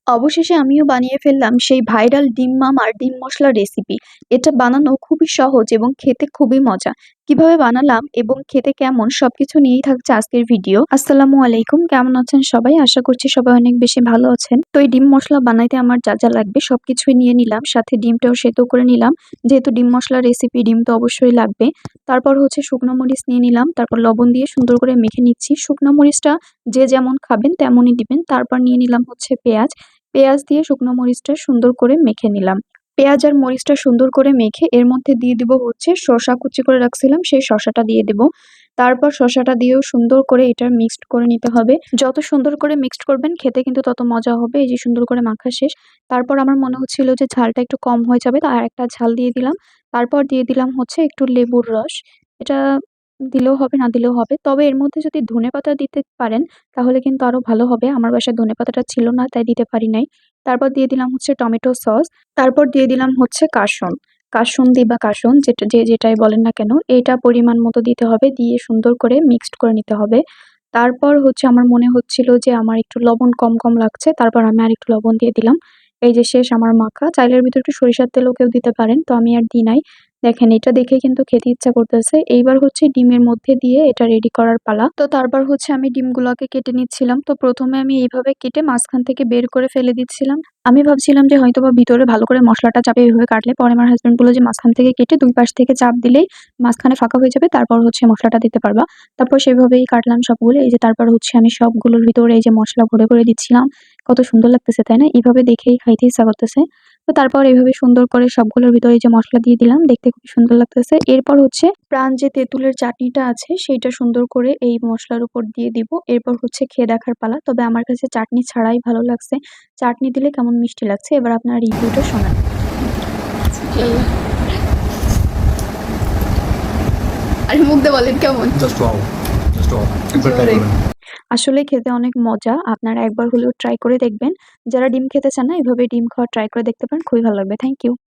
অবশেষে আমিও বানিয়ে ফেললাম সেই ভাইরাল ডিম মামার ডিম মশলা রেসিপি। এটা বানানো খুবই সহজ এবং খেতে খুবই মজা। কিভাবে বানালাম এবং খেতে কেমন সবকিছু নিয়েই থাকছে আজকের ভিডিও। আসসালামু আলাইকুম, কেমন আছেন সবাই? আশা করছি সবাই অনেক বেশি ভালো আছেন। তো এই ডিম মশলা বানাইতে আমার যা যা লাগবে সবকিছুই নিয়ে নিলাম, সাথে ডিমটাও সেদ্ধ করে নিলাম। যেহেতু ডিম মশলা রেসিপি, ডিম তো অবশ্যই লাগবে। তারপর হচ্ছে শুকনো মরিচ নিয়ে নিলাম, তারপর লবণ দিয়ে সুন্দর করে মেখে নিচ্ছি। শুকনো মরিচটা যে যেমন খাবেন তেমনই দিবেন। তারপর নিয়ে নিলাম হচ্ছে পেঁয়াজ। পেঁয়াজ দিয়ে শুকনো মরিচটা সুন্দর করে মেখে নিলাম। পেঁয়াজ আর মরিচটা সুন্দর করে মেখে এর মধ্যে দিয়ে দিব হচ্ছে শসা কুচি করে রাখছিলাম, সেই শসাটা দিয়ে দিব। তারপর শসাটা দিয়েও সুন্দর করে এটা মিক্সড করে নিতে হবে। যত সুন্দর করে মিক্সড করবেন খেতে কিন্তু তত মজা হবে। এই যে সুন্দর করে মাখা শেষ। তারপর আমার মনে হচ্ছিল যে ঝালটা একটু কম হয়ে যাবে, তো আর একটা ঝাল দিয়ে দিলাম। তারপর দিয়ে দিলাম হচ্ছে একটু লেবুর রস। এটা দিলেও হবে, না দিলেও হবে, তবে এর মধ্যে যদি ধনেপাতা দিতে পারেন তাহলে কিন্তু আরো ভালো হবে। আমার বাসায় ধনেপাতাটা ছিল না, তাই দিতে পারি নাই। তারপর দিয়ে দিলাম হচ্ছে টমেটো সস। তারপর দিয়ে দিলাম হচ্ছে কাসুন্দি বা কাসুন, যেটা যে যেটাই বলেন না কেন, এটা পরিমাণ মতো দিতে হবে। দিয়ে সুন্দর করে মিক্সড করে নিতে হবে। তারপর হচ্ছে আমার মনে হচ্ছিল যে আমার একটু লবণ কম কম লাগছে, তারপর আমি আর একটু লবণ দিয়ে দিলাম। এই যে শেষ আমার মাখা। চাইলের ভিতর একটু সরিষার তেলও কেউ দিতে পারেন, তো আমি আর দিই নাই। দেখেন, এটা দেখে কিন্তু খেতে ইচ্ছা করতেছে। এইবার হচ্ছে ডিমের মধ্যে দিয়ে এটা রেডি করার পালা। তো তারপর হচ্ছে আমি ডিমগুলোকে কেটে নিচ্ছিলাম। তো প্রথমে আমি এইভাবে কেটে মাঝখান থেকে বের করে ফেলে দিচ্ছিলাম। আমি ভাবছিলাম যে হয়তোবা ভিতরে ভালো করে মশলাটা চাপে এইভাবে কাটলে, পরে আমার হাজবেন্ড বলল যে মাঝখান থেকে কেটে দুই পাশ থেকে চাপ দিলেই মাঝখানে ফাঁকা হয়ে যাবে, তারপর হচ্ছে মশলাটা দিতে পারবা। তারপর সেভাবেই কাটলাম সবগুলো। এই যে তারপর হচ্ছে আমি সবগুলোর ভিতরে এই যে মশলা ভরে ভরে দিচ্ছিলাম। কত সুন্দর লাগতেছে তাই না? এইভাবে দেখেই খাইতে ইচ্ছা করতেছে। তো তারপর এইভাবে সুন্দর করে সবগুলোর ভিতরে এই যে মশলা দিয়ে দিলাম, দেখতে খুব সুন্দর লাগতেছে। এরপর হচ্ছে প্রাণ যে তেঁতুলের চাটনিটা আছে সেইটা সুন্দর করে এই মশলার উপর দিয়ে দিব। এরপর হচ্ছে খেয়ে দেখার পালা। তবে আমার কাছে চাটনি ছাড়াই ভালো লাগছে। চাটনি দিলে কেমন মিষ্টি লাগছে, এবার আপনার রিভিউটা শোনান। আরে মুখ দিয়ে বলেন কেমন? জাস্ট ওয়াও, জাস্ট ওয়াও, একবার ট্রাই করবেন। আসলে খেতে অনেক মজা, আপনারা একবার হলেও ট্রাই করে দেখবেন। যারা ডিম খেতে চান না, এভাবে ডিম খাওয়া ট্রাই করে দেখতে পারেন, খুবই ভালো লাগবে। Thank you.